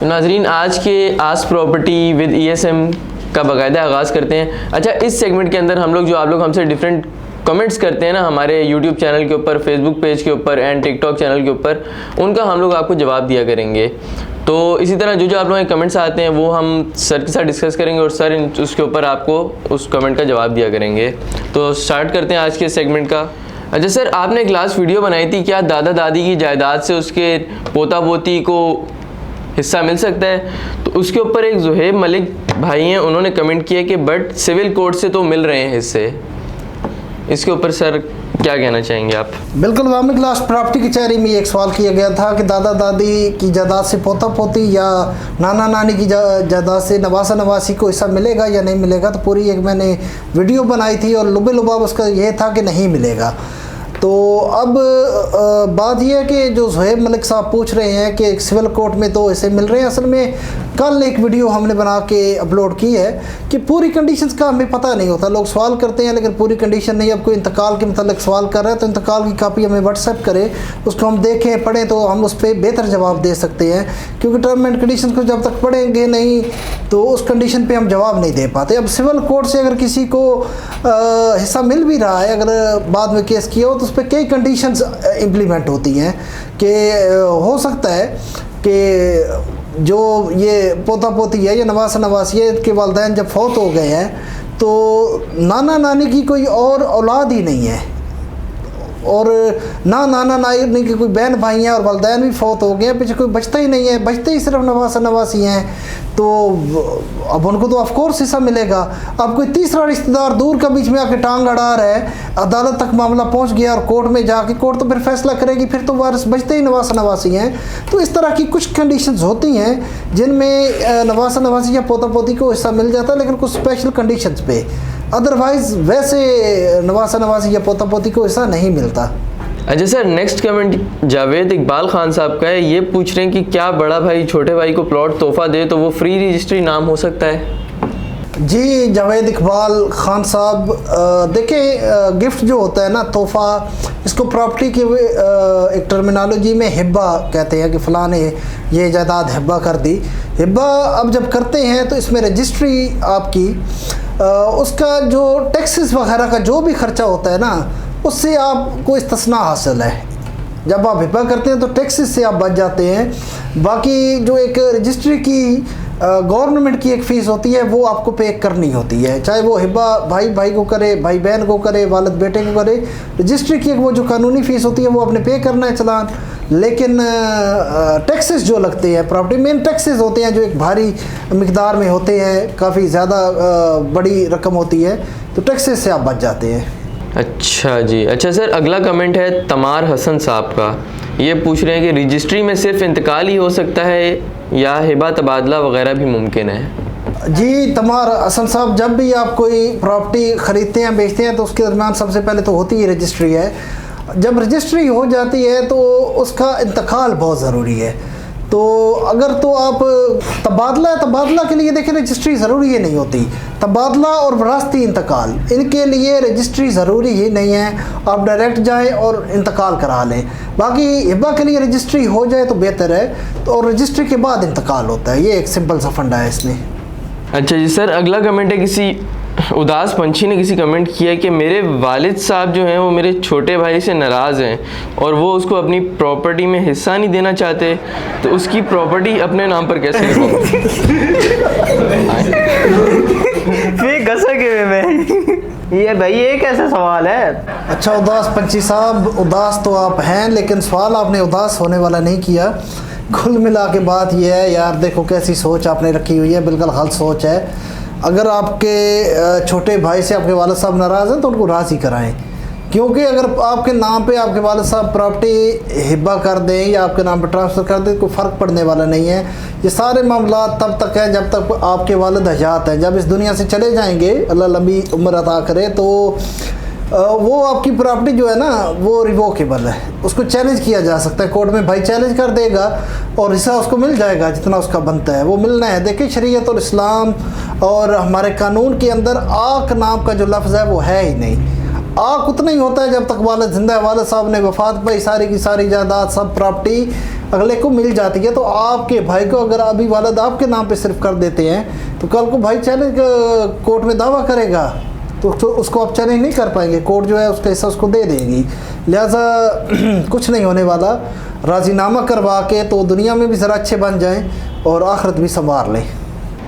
नाजरीन, आज के आस प्रॉपर्टी विद ESM का बाकायदा आगाज़ करते हैं। अच्छा, इस सेगमेंट के अंदर हम लोग आप लोग हमसे डिफरेंट कमेंट्स करते हैं ना, हमारे YouTube चैनल के ऊपर, फेसबुक पेज के ऊपर एंड टिकटॉक चैनल के ऊपर, उनका हम लोग आपको जवाब दिया करेंगे। तो इसी तरह जो आप लोगों के कमेंट्स आते हैं वो हम सर के साथ डिस्कस करेंगे और सर उसके ऊपर आपको उस कमेंट का जवाब दिया करेंगे। तो स्टार्ट करते हैं आज के सेगमेंट का। अच्छा सर, आपने एक लास्ट वीडियो बनाई थी, क्या दादा दादी की जायदाद से उसके पोता पोती को हिस्सा मिल सकता है? तो उसके ऊपर एक ज़ुहैब मलिक भाई हैं, उन्होंने कमेंट किया कि बट सिविल कोर्ट से तो मिल रहे हैं हिस्से। इसके ऊपर सर क्या कहना चाहेंगे आप? बिल्कुल, वामिक लास्ट प्रॉपर्टी कचहरी में एक सवाल किया गया था कि दादा दादी की जायदाद से पोता पोती या नाना नानी की जायदाद से नवासा नवासी को हिस्सा मिलेगा या नहीं मिलेगा। तो पूरी एक मैंने वीडियो बनाई थी और लुबे लुबाब उसका यह था कि नहीं मिलेगा। तो अब बात यह है कि जो ज़ुहैब मलिक साहब पूछ रहे हैं कि सिविल कोर्ट में तो ऐसे मिल रहे हैं, असल में कल एक वीडियो हमने बना के अपलोड की है कि पूरी कंडीशंस का हमें पता नहीं होता। लोग सवाल करते हैं लेकिन पूरी कंडीशन नहीं। अब कोई इंतकाल के मतलब सवाल कर रहा है तो इंतकाल की कापी हमें व्हाट्सएप करे, उसको हम देखें पढ़ें तो हम उस पर बेहतर जवाब दे सकते हैं, क्योंकि टर्म एंड कंडीशन को जब तक पढ़ेंगे नहीं तो उस कंडीशन पर हम जवाब नहीं दे पाते। अब सिविल कोर्ट से अगर किसी को हिस्सा मिल भी रहा है, अगर बाद में केस किया हो तो उस पर कई कंडीशंस इम्प्लीमेंट होती हैं कि हो सकता है कि जो ये पोता पोती है या नवासा नवासी है, इनके वालिदैन जब फौत हो गए हैं तो नाना नानी की कोई और औलाद ही नहीं है और ना नाना नानी की कोई बहन भाई हैं और वालिदैन भी फौत हो गए हैं, पीछे कोई बचता ही नहीं है, बचते ही सिर्फ नवासा नवासी हैं। तो अब उनको तो ऑफ कोर्स हिस्सा मिलेगा। अब कोई तीसरा रिश्तेदार दूर का बीच में आके टांग अड़ा रहा है, अदालत तक मामला पहुंच गया और कोर्ट में जाके कोर्ट तो फिर फैसला करेगी, फिर तो वारिस बचते ही नवासा नवासी हैं। तो इस तरह की कुछ कंडीशंस होती हैं जिनमें नवासा नवासी या पोता पोती को हिस्सा मिल जाता है, लेकिन कुछ स्पेशल कंडीशंस पे। अदरवाइज़ वैसे नवासा नवासी या पोता पोती को हिस्सा नहीं मिलता। अच्छा sir, next comment Javed Iqbal Khan साहब का है। ये पूछ रहे हैं कि क्या बड़ा भाई छोटे भाई को प्लॉट तोहफा दे तो वो फ्री रजिस्ट्री नाम हो सकता है? जी जावेद इकबाल खान साहब, देखें गिफ्ट जो होता है ना, तोहफ़ा, इसको प्रॉपर्टी की एक टर्मिनोलॉजी में हिब्बा कहते हैं कि फ़लाँ ने ये जायदाद हिब्बा कर दी। हिब्बा अब जब करते हैं तो इसमें रजिस्ट्री आपकी उसका जो टैक्सेस वगैरह का जो भी ख़र्चा होता है ना, उससे आपको इस्तिस्ना हासिल है। जब आप हिब्बा करते हैं तो टैक्सेस से आप बच जाते हैं। बाकी जो एक रजिस्ट्री की गवर्नमेंट की एक फ़ीस होती है वो आपको पे करनी होती है, चाहे वो हिब्बा भाई भाई को करे, भाई बहन को करे, वालिद बेटे को करे। रजिस्ट्री की वो जो कानूनी फ़ीस होती है वो आपने पे करना है चलान। लेकिन टैक्सेस जो लगते हैं, प्रॉपर्टी मेन टैक्सेस होते हैं जो एक भारी मिकदार में होते हैं, काफ़ी ज़्यादा बड़ी रकम होती है, तो टैक्सेस से आप बच जाते हैं। अच्छा जी। अच्छा सर, अगला कमेंट है तमार हसन साहब का। ये पूछ रहे हैं कि रजिस्ट्री में सिर्फ इंतकाल ही हो सकता है या हिबा तबादला वगैरह भी मुमकिन है? जी तमार हसन साहब, जब भी आप कोई प्रॉपर्टी ख़रीदते हैं बेचते हैं तो उसके दरमियान सबसे पहले तो होती ही रजिस्ट्री है। जब रजिस्ट्री हो जाती है तो उसका इंतकाल बहुत ज़रूरी है। तो अगर तो आप तबादला के लिए देखें रजिस्ट्री ज़रूरी ही नहीं होती। तबादला और वरासती इंतकाल, इनके लिए रजिस्ट्री ज़रूरी ही नहीं है, आप डायरेक्ट जाएं और इंतकाल करा लें। बाकी हिब्बा के लिए रजिस्ट्री हो जाए तो बेहतर है, तो और रजिस्ट्री के बाद इंतकाल होता है। ये एक सिंपल सा फंडा है इसमें। अच्छा जी सर, अगला कमेंट है किसी उदास पंछी ने कमेंट किया कि मेरे वालिद साहब जो हैं वो मेरे छोटे भाई से नाराज़ हैं और वो उसको अपनी प्रॉपर्टी में हिस्सा नहीं देना चाहते, तो उसकी प्रॉपर्टी अपने नाम पर कैसे ये भाई ये कैसा सवाल है? अच्छा उदास पंछी साहब, उदास तो आप हैं लेकिन सवाल आपने उदास होने वाला नहीं किया। कुल मिला के बात यह है यार, देखो कैसी सोच आपने रखी हुई है, बिल्कुल गलत सोच है। अगर आपके छोटे भाई से आपके वालिद साहब नाराज़ हैं तो उनको राज़ी कराएं, क्योंकि अगर आपके नाम पे आपके वालिद साहब प्रॉपर्टी हिब्बा कर दें या आपके नाम पे ट्रांसफ़र कर दें, कोई फ़र्क पड़ने वाला नहीं है। ये सारे मामला तब तक हैं जब तक आपके वालिद हयात हैं। जब इस दुनिया से चले जाएंगे, अल्लाह लंबी उम्र अता करे, तो वो आपकी प्रॉपर्टी जो है ना वो रिवोकेबल है, उसको चैलेंज किया जा सकता है कोर्ट में। भाई चैलेंज कर देगा और हिस्सा उसको मिल जाएगा जितना उसका बनता है, वो मिलना है। देखिए शरीयत और इस्लाम और हमारे कानून के अंदर आक नाम का जो लफ्ज़ है वो है ही नहीं। आक उतना ही होता है जब तक वालिद जिंदा है। वालिद साहब ने वफात पाई, सारी की सारी जायदाद सब प्रॉपर्टी अगले को मिल जाती है। तो आपके भाई को अगर अभी वालिद आपके नाम पे सिर्फ कर देते हैं तो कल को भाई चैलेंज कोर्ट में दावा करेगा तो उसको आप चैलेंज नहीं कर पाएंगे, कोर्ट जो है उसका हिस्सा उसको दे देगी। लिहाजा कुछ नहीं होने वाला, राजीनामा करवा के तो दुनिया में भी ज़रा अच्छे बन जाएं और आखिरत भी संवार लें।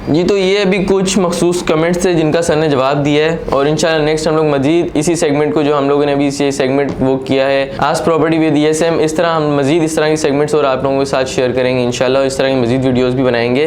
जी, तो ये अभी कुछ मखसूस कमेंट्स थे जिनका सर ने जवाब दिया है, और इंशाल्लाह नेक्स्ट हम लोग मजीद इसी सेगमेंट को जो हम लोगों ने अभी ये सेगमेंट वो किया है आस्क प्रॉपर्टी विद ESM, इस तरह हम मजीद इस तरह की सेगमेंट्स और आप लोगों के साथ शेयर करेंगे इंशाल्लाह, इस तरह की मजीद वीडियोज़ भी बनाएंगे।